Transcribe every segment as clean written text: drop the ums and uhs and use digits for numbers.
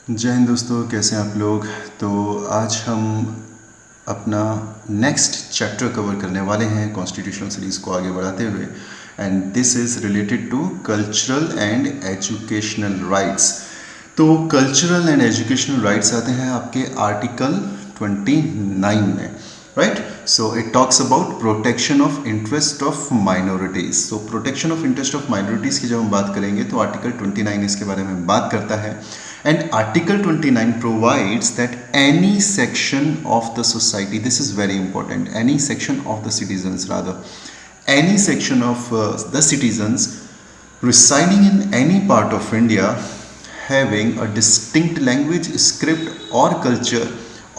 जय हिंद दोस्तों, कैसे हैं आप लोग। तो आज हम अपना नेक्स्ट चैप्टर कवर करने वाले हैं कॉन्स्टिट्यूशनल सीरीज़ को आगे बढ़ाते हुए, and this is related to cultural and educational rights. तो कल्चरल एंड एजुकेशनल राइट्स आते हैं आपके आर्टिकल 29 में, right. So it talks about protection of interest of minorities. So protection of interest of minorities की जब हम बात करेंगे तो आर्टिकल 29 इसके बारे में बात करता है। And Article 29 provides that any section of the society, this is very important, any section of the citizens rather, any section of the citizens residing in any part of India having a distinct language, script or culture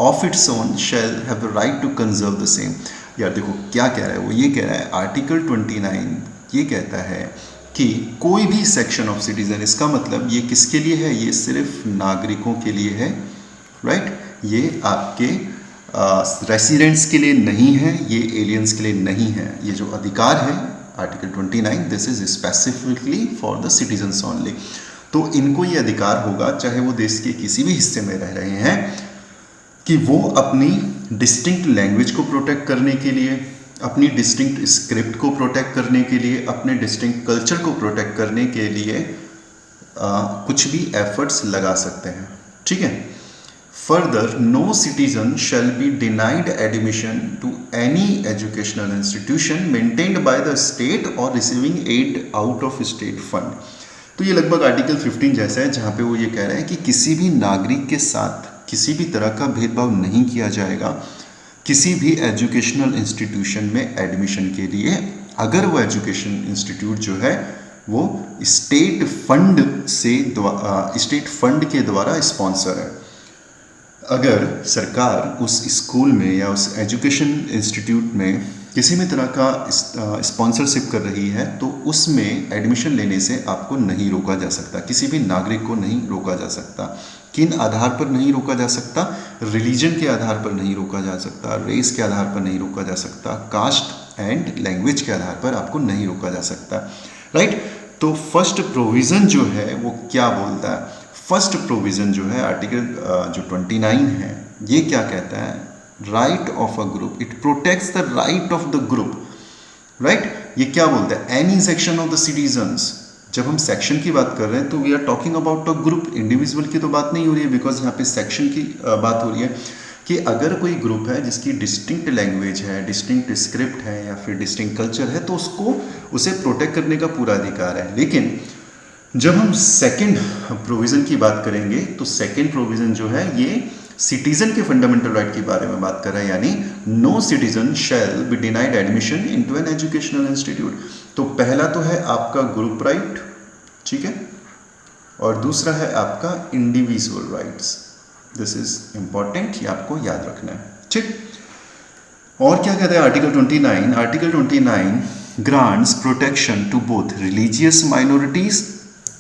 of its own shall have the right to conserve the same। यार देखो क्या कह रहा है वो, ये कह रहा है आर्टिकल 29 ये कहता है कि कोई भी सेक्शन ऑफ सिटीजन, इसका मतलब ये किसके लिए है, ये सिर्फ नागरिकों के लिए है, राइट। ये आपके रेसिडेंट्स के लिए नहीं है, ये एलियंस के लिए नहीं है। ये जो अधिकार है article 29, this is specifically for the citizens only. तो इनको ये अधिकार होगा, चाहे वो देश के किसी भी हिस्से में रह रहे हैं, कि वो अपनी डिस्टिंक्ट लैंग्वेज को प्रोटेक्ट करने के लिए, अपनी डिस्टिंक्ट स्क्रिप्ट को प्रोटेक्ट करने के लिए, अपने डिस्टिंक्ट कल्चर को प्रोटेक्ट करने के लिए कुछ भी एफर्ट्स लगा सकते हैं, ठीक है। Further, no citizen shall be denied admission to any educational institution maintained by the state or receiving aid out of state fund. तो ये लगभग आर्टिकल 15 जैसा है, जहाँ पे वो ये कह रहे हैं कि किसी भी नागरिक के साथ किसी भी तरह का भेदभाव नहीं किया जाएगा किसी भी एजुकेशनल इंस्टीट्यूशन में एडमिशन के लिए, अगर वो एजुकेशन इंस्टीट्यूट जो है वो स्टेट फंड के द्वारा स्पॉन्सर है। अगर सरकार उस स्कूल में या उस एजुकेशन इंस्टीट्यूट में किसी भी तरह का स्पॉन्सरशिप कर रही है तो उसमें एडमिशन लेने से आपको नहीं रोका जा सकता, किसी भी नागरिक को नहीं रोका जा सकता। किन आधार पर नहीं रोका जा सकता? रिलीजन के आधार पर नहीं रोका जा सकता, रेस के आधार पर नहीं रोका जा सकता, कास्ट एंड लैंग्वेज के आधार पर आपको नहीं रोका जा सकता, राइट। तो फर्स्ट प्रोविज़न जो है वो क्या बोलता है? फर्स्ट प्रोविज़न जो है आर्टिकल जो 29 है, ये क्या कहता है? Right of a group, it protects the right of the group, right. ये क्या बोलता है? Any section of the citizens. जब हम सेक्शन की बात कर रहे हैं तो we are talking about a group, individual की तो बात नहीं हो रही है, बिकॉज यहाँ पे सेक्शन की बात हो रही है कि अगर कोई ग्रुप है जिसकी डिस्टिंक्ट लैंग्वेज है, डिस्टिंक्ट स्क्रिप्ट है या फिर डिस्टिंक्ट कल्चर है, तो उसे प्रोटेक्ट करने का पूरा अधिकार है। लेकिन जब हम सेकेंड प्रोविज़न की बात करेंगे तो सेकेंड प्रोविज़न जो है ये सिटीजन के फंडामेंटल राइट के बारे में बात कर रहा है, यानी no citizen shall be denied admission into an educational institute. तो पहला तो है आपका ग्रुप राइट, ठीक है, और दूसरा है आपका individual rights. This is important, ये आपको याद रखना है, ठीक। और क्या कहता है article 29? Article 29 grants protection to both religious minorities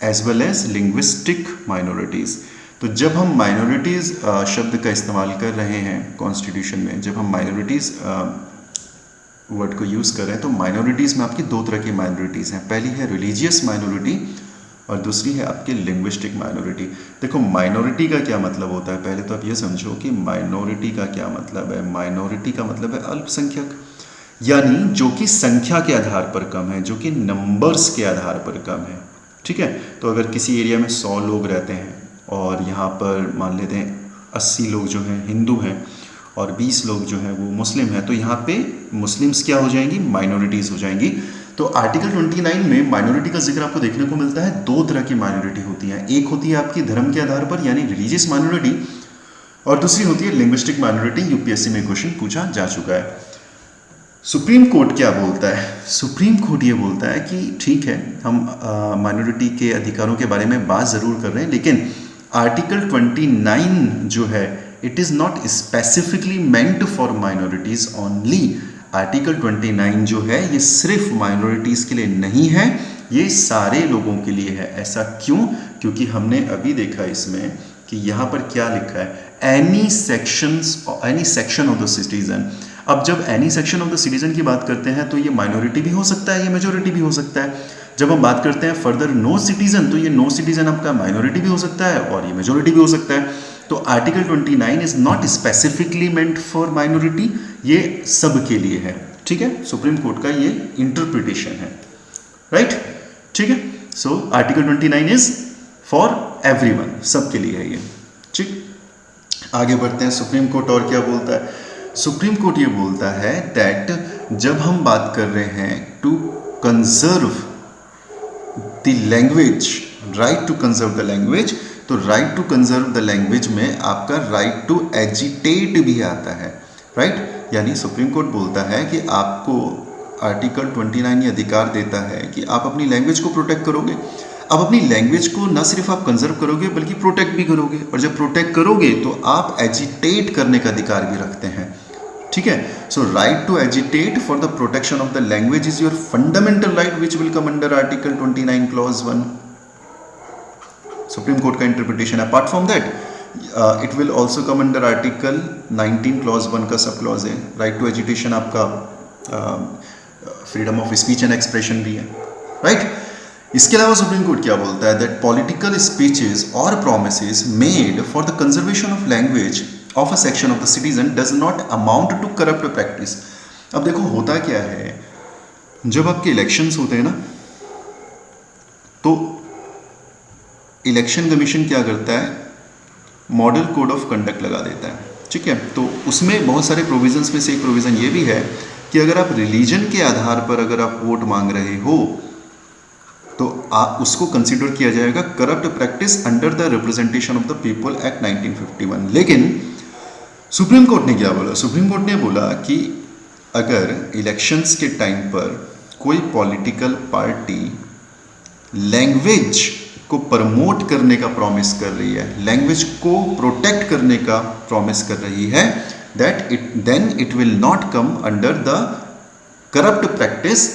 as well as linguistic minorities. तो जब हम माइनॉरिटीज़ शब्द का इस्तेमाल कर रहे हैं कॉन्स्टिट्यूशन में, जब हम माइनॉरिटीज़ वर्ड को यूज़ कर रहे हैं, तो माइनॉरिटीज़ में आपकी दो तरह की माइनॉरिटीज़ हैं। पहली है रिलीजियस माइनॉरिटी और दूसरी है आपकी लिंग्विस्टिक माइनॉरिटी। देखो माइनॉरिटी का क्या मतलब होता है, पहले तो आप ये समझो कि माइनॉरिटी का क्या मतलब है। माइनॉरिटी का मतलब है अल्पसंख्यक, यानी जो कि संख्या के आधार पर कम है, जो कि नंबर्स के आधार पर कम है, ठीक है। तो अगर किसी एरिया में 100 लोग रहते हैं और यहाँ पर मान लेते हैं 80 लोग जो हैं हिंदू हैं और 20 लोग जो हैं वो मुस्लिम हैं, तो यहाँ पे मुस्लिम्स क्या हो जाएंगी? माइनॉरिटीज़ हो जाएंगी। तो आर्टिकल 29 में माइनॉरिटी का जिक्र आपको देखने को मिलता है। दो तरह की माइनॉरिटी होती हैं, एक होती है आपकी धर्म के आधार पर यानी रिलीजियस माइनॉरिटी, और दूसरी होती है लिंग्विस्टिक माइनॉरिटी। यूपीएससी में क्वेश्चन पूछा जा चुका है। सुप्रीम कोर्ट क्या बोलता है? सुप्रीम कोर्ट ये बोलता है कि ठीक है, हम माइनॉरिटी के अधिकारों के बारे में बात ज़रूर कर रहे हैं, लेकिन आर्टिकल 29 जो है it is not specifically meant for minorities only. Article 29 जो है ये सिर्फ माइनॉरिटीज़ के लिए नहीं है, ये सारे लोगों के लिए है। ऐसा क्यों? क्योंकि हमने अभी देखा इसमें कि यहाँ पर क्या लिखा है, any section of the citizen. अब जब any section of the citizen की बात करते हैं तो ये माइनॉरिटी भी हो सकता है, ये मेजोरिटी भी हो सकता है। जब हम बात करते हैं फर्दर नो सिटीजन, तो ये नो सिटीजन आपका माइनॉरिटी भी हो सकता है और ये मेजोरिटी भी हो सकता है। तो article 29 is not specifically meant for minority, ये सब के लिए है, ठीक है। सुप्रीम कोर्ट का ये इंटरप्रिटेशन है, राइट, ठीक है। So article 29 is for everyone, सबके लिए है ये, ठीक। आगे बढ़ते हैं, सुप्रीम कोर्ट और क्या बोलता है। सुप्रीम कोर्ट ये बोलता है दैट जब हम बात कर रहे हैं to conserve the language, right to conserve the language, तो right to conserve the language में आपका राइट टू एजिटेट भी आता है, राइट। यानी सुप्रीम कोर्ट बोलता है कि आपको आर्टिकल 29 ये अधिकार देता है कि आप अपनी लैंग्वेज को प्रोटेक्ट करोगे। अब अपनी लैंग्वेज को न सिर्फ आप कंजर्व करोगे बल्कि प्रोटेक्ट भी करोगे, और जब प्रोटेक्ट करोगे तो आप एजिटेट करने का अधिकार भी रखते हैं, ठीक है। So right to agitate for the protection of the language is your fundamental right which will come under article 29 clause 1, supreme court का interpretation. Apart from that it will also come under article 19 clause 1 का sub clause है। Right to agitation आपका freedom of speech and expression भी है, right. इसके अलावा supreme court क्या बोलता है दैट पॉलिटिकल स्पीचेस और promises made for the conservation of language of a section of the citizen does not amount to corrupt practice. अब देखो होता क्या है, जब आपके इलेक्शंस होते हैं ना, तो इलेक्शन कमीशन क्या करता है, मॉडल कोड ऑफ कंडक्ट लगा देता है, ठीक है। तो उसमें बहुत सारे प्रोविजंस में से एक प्रोविजन ये भी है कि अगर आप रिलीजन के आधार पर अगर आप वोट मांग रहे हो तो आप उसको कंसिडर किया जाएगा corrupt practice under the representation of the people act 1951। लेकिन सुप्रीम कोर्ट ने क्या बोला, सुप्रीम कोर्ट ने बोला कि अगर इलेक्शंस के टाइम पर कोई पॉलिटिकल पार्टी लैंग्वेज को प्रमोट करने का प्रॉमिस कर रही है, लैंग्वेज को प्रोटेक्ट करने का प्रॉमिस कर रही है, that it then it will not come under the corrupt practice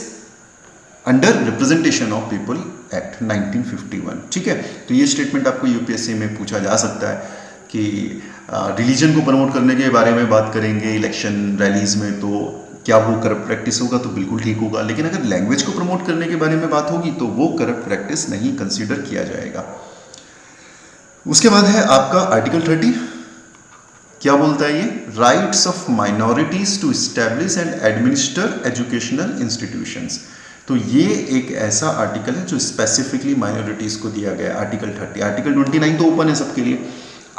under representation of people act 1951, ठीक है। तो ये स्टेटमेंट आपको यूपीएससी में पूछा जा सकता है कि रिलीजन को प्रमोट करने के बारे में बात करेंगे इलेक्शन रैलीज में, तो क्या वो करप्ट प्रैक्टिस होगा? तो बिल्कुल ठीक होगा। लेकिन अगर लैंग्वेज को प्रमोट करने के बारे में बात होगी तो वो करप्ट प्रैक्टिस नहीं कंसीडर किया जाएगा। उसके बाद है आपका आर्टिकल 30। क्या बोलता है ये? Rights of minorities to establish and administer educational institutions. तो ये एक ऐसा आर्टिकल है जो स्पेसिफिकली माइनॉरिटीज को दिया गया है, आर्टिकल 30। आर्टिकल 29 तो ओपन है सबके लिए,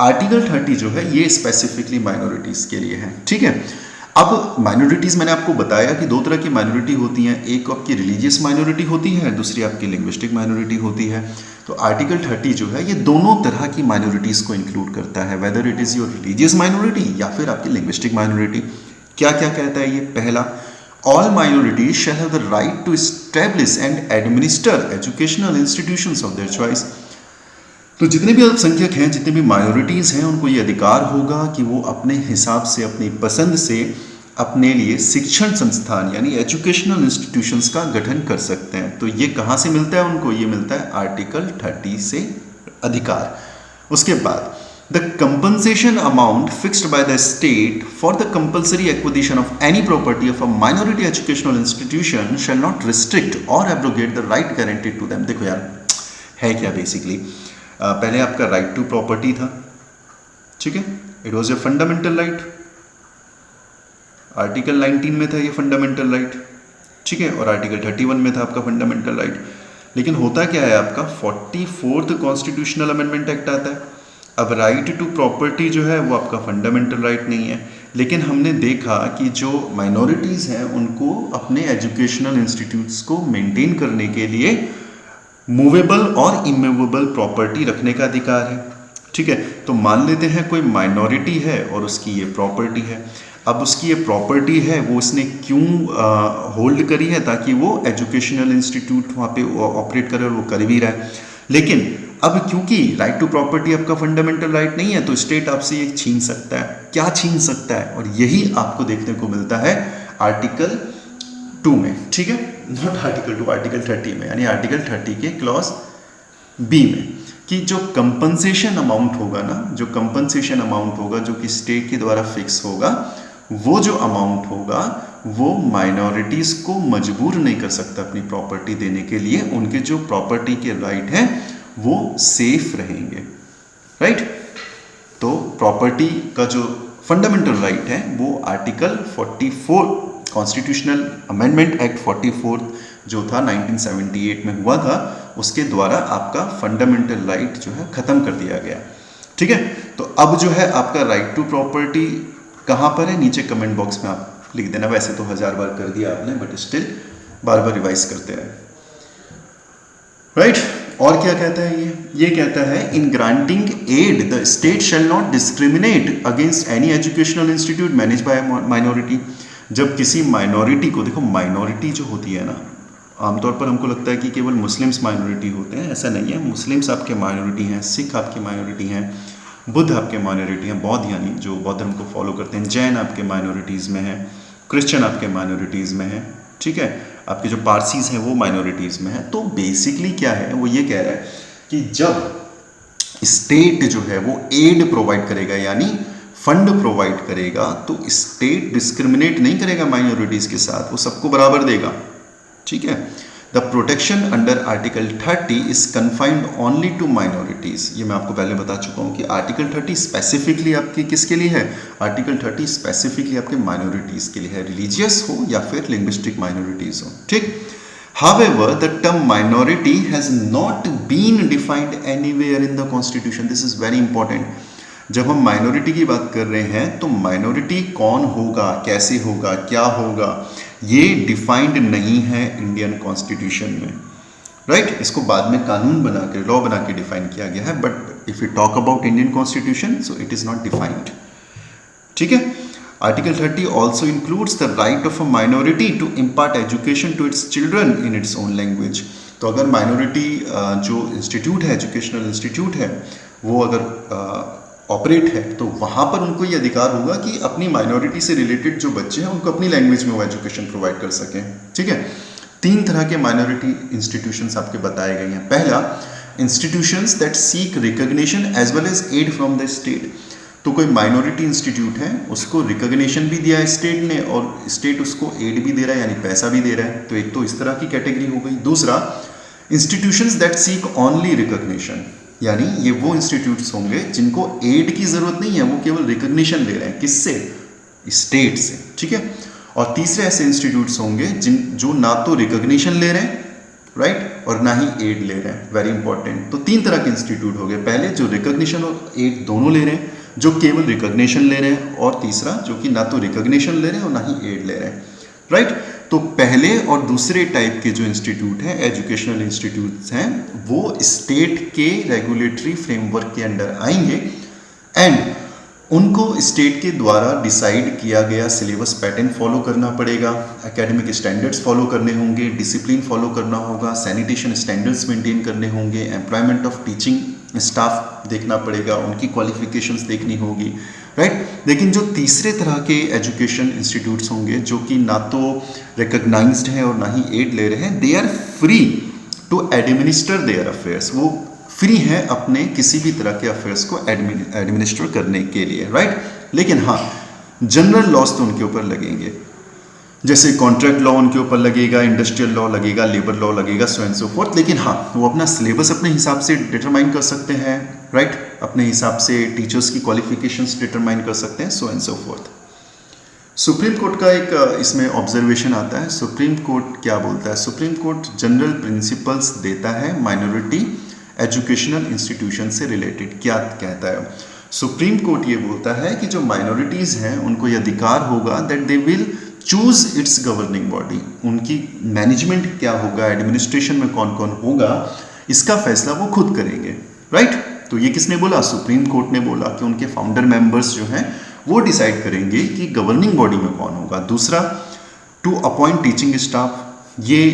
आर्टिकल 30 जो है ये स्पेसिफिकली माइनॉरिटीज के लिए है, ठीक है। अब माइनॉरिटीज मैंने आपको बताया कि दो तरह की माइनॉरिटी होती हैं, एक आपकी रिलीजियस माइनॉरिटी होती है, दूसरी आपकी लिंग्विस्टिक माइनॉरिटी होती है। तो आर्टिकल 30 जो है ये दोनों तरह की माइनॉरिटीज को इंक्लूड करता है, whether it is your religious minority या फिर आपकी लिंग्विस्टिक माइनॉरिटी। क्या क्या कहता है ये? पहला, all minorities shall have the right to establish and administer educational institutions of their choice। तो जितने भी अल्पसंख्यक हैं, जितने भी माइनॉरिटीज़ हैं, उनको ये अधिकार होगा कि वो अपने हिसाब से, अपनी पसंद से अपने लिए शिक्षण संस्थान यानी एजुकेशनल इंस्टीट्यूशंस का गठन कर सकते हैं। तो ये कहाँ से मिलता है उनको? ये मिलता है आर्टिकल 30 से अधिकार। उसके बाद the compensation amount fixed by the state for the compulsory acquisition of any property of a minority educational institution shall not restrict or abrogate the right guaranteed to them। देखो यार है क्या बेसिकली, पहले आपका राइट टू प्रॉपर्टी था, ठीक है, it was a fundamental right, article 19 में था ये फंडामेंटल राइट, ठीक है, और आर्टिकल 31 में था आपका फंडामेंटल राइट। लेकिन होता क्या है, आपका 44th कॉन्स्टिट्यूशनल अमेंडमेंट एक्ट आता है। अब राइट टू प्रॉपर्टी जो है वो आपका फंडामेंटल राइट नहीं है, लेकिन हमने देखा कि जो माइनॉरिटीज़ हैं उनको अपने एजुकेशनल इंस्टीट्यूट्स को मेंटेन करने के लिए मूवेबल और इमूवेबल प्रॉपर्टी रखने का अधिकार है, ठीक है। तो मान लेते हैं कोई माइनॉरिटी है और उसकी ये प्रॉपर्टी है। अब उसकी ये प्रॉपर्टी है वो उसने क्यों होल्ड करी है? ताकि वो एजुकेशनल इंस्टीट्यूट वहाँ पे ऑपरेट करे, और वो कर भी रहा है। लेकिन अब क्योंकि राइट टू प्रॉपर्टी आपका फंडामेंटल राइट नहीं है, तो स्टेट आपसे ये छीन सकता है। क्या छीन सकता है? और यही आपको देखने को मिलता है आर्टिकल 2 में, ठीक है, नॉट आर्टिकल 2, आर्टिकल 30 में, यानी आर्टिकल 30 के क्लॉज बी में, कि जो कंपनसेशन अमाउंट होगा ना, जो कंपनसेशन अमाउंट होगा जो कि स्टेट के द्वारा फिक्स होगा, वो जो अमाउंट होगा वो माइनॉरिटीज़ को मजबूर नहीं कर सकता अपनी प्रॉपर्टी देने के लिए, उनके जो प्रॉपर्टी के राइट हैं वो सेफ रहेंगे, राइट। तो प्रॉपर्टी का जो फंडामेंटल राइट है वो आर्टिकल 44 कॉन्स्टिट्यूशनल अमेंडमेंट एक्ट 44 जो था 1978 में हुआ था, उसके द्वारा आपका फंडामेंटल राइट जो है ख़त्म कर दिया गया, ठीक है। तो अब जो है आपका राइट टू प्रॉपर्टी कहाँ पर है, नीचे कमेंट बॉक्स में आप लिख देना। वैसे तो 1000 बार कर दिया आपने, but still bar bar revise करते रहे, राइट। और क्या कहता है ये कहता है in granting aid the state shall not discriminate against any educational institute manage by minority. जब किसी माइनॉरिटी को, देखो माइनॉरिटी जो होती है ना, आमतौर पर हमको लगता है कि केवल मुस्लिम्स माइनॉरिटी होते हैं, ऐसा नहीं है। मुस्लिम्स आपके माइनॉरिटी हैं, सिख आपकी माइनॉरिटी हैं, बुद्ध आपके माइनॉरिटी हैं, बौद्ध यानी जो बौद्ध धर्म को फॉलो करते हैं, जैन आपके माइनॉरिटीज़ में हैं, क्रिश्चियन आपके माइनॉरिटीज़ में हैं, ठीक है। आपके जो पारसीज हैं वो माइनॉरिटीज़ में हैं। तो बेसिकली क्या है, वो ये कह रहा है कि जब स्टेट जो है वो एड प्रोवाइड करेगा यानी फंड प्रोवाइड करेगा, तो स्टेट डिस्क्रिमिनेट नहीं करेगा माइनॉरिटीज़ के साथ, वो सबको बराबर देगा, ठीक है। The protection under article 30 is confined only to minorities. ये मैं आपको पहले बता चुका हूँ कि आर्टिकल 30 स्पेसिफिकली आपकी किसके लिए है, आर्टिकल 30 स्पेसिफिकली आपके माइनॉरिटीज़ के लिए है, रिलीजियस हो या फिर लिंग्विस्टिक माइनॉरिटीज़ हो, ठीक। However, the term minority has not been defined anywhere in the constitution. This is very important. जब हम माइनॉरिटी की बात कर रहे हैं तो माइनॉरिटी कौन होगा, कैसे होगा, क्या होगा, ये डिफाइंड नहीं है इंडियन कॉन्स्टिट्यूशन में, राइट। इसको बाद में कानून बना के, लॉ बना के डिफाइन किया गया है, but if you talk about Indian constitution so it is not defined, ठीक है। Article 30 also includes the right of a minority to impart education to its children in its own language. तो अगर minority जो institute है, educational institute है, वो अगर operate है तो वहाँ पर उनको ये अधिकार होगा कि अपनी माइनॉरिटी से रिलेटेड जो बच्चे हैं उनको अपनी लैंग्वेज में वो एजुकेशन प्रोवाइड कर सकें, ठीक है। 3 तरह के माइनॉरिटी इंस्टीट्यूशंस आपके बताए गए हैं। पहला, institutions that seek recognition as well as aid from the state. तो कोई माइनॉरिटी इंस्टीट्यूट है, उसको रिकॉग्निशन भी दिया है स्टेट ने और स्टेट उसको एड भी दे रहा है यानी पैसा भी दे रहा है, तो एक तो इस तरह की कैटेगरी हो गई। दूसरा, institutions that seek only recognition, यानी ये वो इंस्टीट्यूट्स होंगे जिनको एड की ज़रूरत नहीं है, वो केवल रिकॉग्निशन ले रहे हैं, किससे, स्टेट से, ठीक है। और तीसरे ऐसे इंस्टीट्यूट्स होंगे जो ना तो रिकॉग्निशन ले रहे हैं, राइट, और ना ही एड ले रहे हैं, वेरी इंपॉर्टेंट। तो 3 तरह के इंस्टीट्यूट हो गए, पहले जो रिकॉग्निशन और एड दोनों ले रहे हैं, जो केवल रिकॉग्निशन ले रहे हैं, और तीसरा जो कि ना तो रिकॉग्निशन ले रहे हैं और ना ही एड ले रहे हैं, राइट। तो पहले और दूसरे टाइप के जो इंस्टीट्यूट हैं, एजुकेशनल इंस्टीट्यूट्स हैं, वो स्टेट के रेगुलेटरी फ्रेमवर्क के अंडर आएंगे एंड उनको स्टेट के द्वारा डिसाइड किया गया सिलेबस पैटर्न फॉलो करना पड़ेगा, एकेडमिक स्टैंडर्ड्स फॉलो करने होंगे, डिसिप्लिन फॉलो करना होगा, सैनिटेशन स्टैंडर्ड्स मेंटेन करने होंगे, एम्प्लॉयमेंट ऑफ टीचिंग स्टाफ देखना पड़ेगा, उनकी क्वालिफिकेशंस देखनी होगी, राइट। लेकिन जो तीसरे तरह के एजुकेशन इंस्टीट्यूट्स होंगे जो कि ना तो रिकॉग्नाइज्ड हैं और ना ही एड ले रहे हैं, they are free to administer their affairs. वो फ्री हैं अपने किसी भी तरह के अफेयर्स को एडमिनिस्टर करने के लिए, राइट। लेकिन हाँ, जनरल लॉज तो उनके ऊपर लगेंगे, जैसे कॉन्ट्रैक्ट लॉ उनके ऊपर लगेगा, इंडस्ट्रियल लॉ लगेगा, लेबर लॉ लगेगा, सो एंड सो फोर्थ। लेकिन हाँ, वो अपना सिलेबस अपने हिसाब से डिटरमाइन कर सकते हैं, राइट, अपने हिसाब से टीचर्स की क्वालिफिकेशंस डिटरमाइन कर सकते हैं, so and so fourth. Supreme court का एक इसमें ऑब्जर्वेशन आता है। सुप्रीम कोर्ट क्या बोलता है, सुप्रीम कोर्ट जनरल प्रिंसिपल्स देता है माइनॉरिटी एजुकेशनल इंस्टीट्यूशन से रिलेटेड। क्या कहता है सुप्रीम कोर्ट, ये बोलता है कि जो माइनॉरिटीज़ हैं उनको ये अधिकार होगा that they will choose it's governing body. उनकी मैनेजमेंट क्या होगा, एडमिनिस्ट्रेशन में कौन कौन होगा, इसका फैसला वो खुद करेंगे, राइट। तो ये किसने बोला, सुप्रीम कोर्ट ने बोला कि उनके फाउंडर मेंबर्स जो हैं वो डिसाइड करेंगे कि गवर्निंग बॉडी में कौन होगा। दूसरा, टू अपॉइंट टीचिंग स्टाफ, ये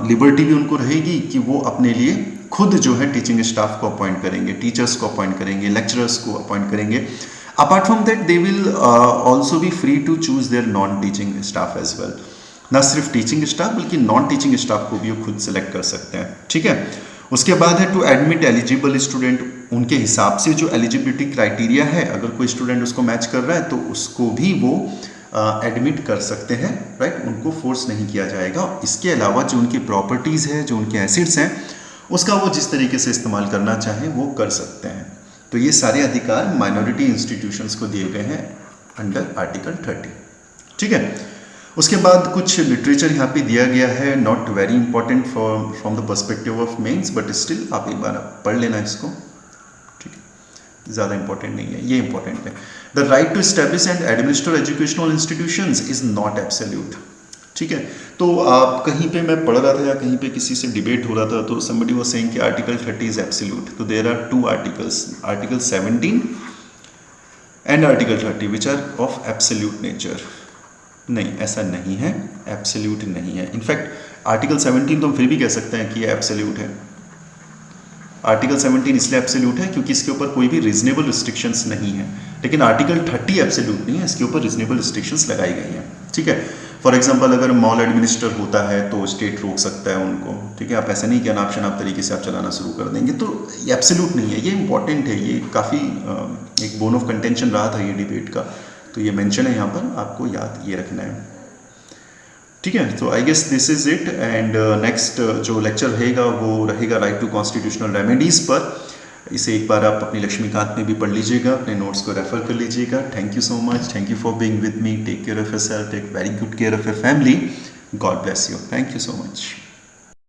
लिबर्टी भी उनको रहेगी कि वो अपने लिए खुद जो है टीचिंग स्टाफ को अपॉइंट करेंगे, टीचर्स को अपॉइंट करेंगे, लेक्चरर्स को अपॉइंट करेंगे। Apart from that they will also be free to choose their non teaching staff as well. ना सिर्फ टीचिंग स्टाफ बल्कि नॉन टीचिंग स्टाफ को भी वो खुद सेलेक्ट कर सकते हैं, ठीक है। उसके बाद है टू एडमिट एलिजिबल स्टूडेंट, उनके हिसाब से जो एलिजिबिलिटी क्राइटेरिया है, अगर कोई स्टूडेंट उसको मैच कर रहा है तो उसको भी वो एडमिट कर सकते हैं, राइट, उनको फोर्स नहीं किया जाएगा। इसके अलावा जो उनकी प्रॉपर्टीज़ है, जो उनके एसिड्स हैं, उसका वो जिस तरीके से इस्तेमाल करना चाहें वो कर सकते हैं। तो ये सारे अधिकार माइनॉरिटी इंस्टीट्यूशंस को दिए गए हैं अंडर आर्टिकल 30, ठीक है। उसके बाद कुछ लिटरेचर यहाँ पे दिया गया है, not very important from the perspective of mains, but still आप एक बार पढ़ लेना इसको, ठीक है, ज़्यादा इंपॉर्टेंट नहीं है, ये इंपॉर्टेंट है। The right to establish and administer educational institutions is not absolute, ठीक है। तो आप कहीं पे मैं पढ़ रहा था या कहीं पे किसी से डिबेट हो रहा था, तो somebody was saying कि आर्टिकल 30 इज एब्सोल्यूट। तो there are two articles, article 17 and article 30 which are of absolute nature. नहीं, ऐसा नहीं है, एब्सोल्यूट नहीं है। इनफैक्ट आर्टिकल 17 तो हम फिर भी कह सकते हैं कि ये एब्सोल्यूट है। आर्टिकल 17 इसलिए एब्सोल्यूट है क्योंकि इसके ऊपर कोई भी रीजनेबल रिस्ट्रिक्शंस नहीं है, लेकिन आर्टिकल 30 एब्सोल्यूट नहीं है, इसके ऊपर रीजनेबल रिस्ट्रिक्शंस लगाई गई हैं, ठीक है। फॉर एग्जांपल अगर मॉल एडमिनिस्टर होता है तो स्टेट रोक सकता है उनको, ठीक है। आप ऐसा नहीं कि अनाप शनाप तरीके से आप चलाना शुरू कर देंगे, तो ये एब्सोल्यूट नहीं है, ये इंपॉर्टेंट है। ये काफ़ी एक बोन ऑफ कंटेंशन रहा था ये डिबेट का, तो ये मेंशन है यहाँ पर, आपको याद ये रखना है, ठीक है। तो I guess this is it, and next जो लेक्चर रहेगा वो रहेगा राइट टू कॉन्स्टिट्यूशनल रेमेडीज़ पर। इसे एक बार आप अपनी लक्ष्मीकांत में भी पढ़ लीजिएगा, अपने नोट्स को रेफर कर लीजिएगा। Thank you so much, thank you for being with me, take care of yourself, take very good care of your family, God bless you, thank you so much.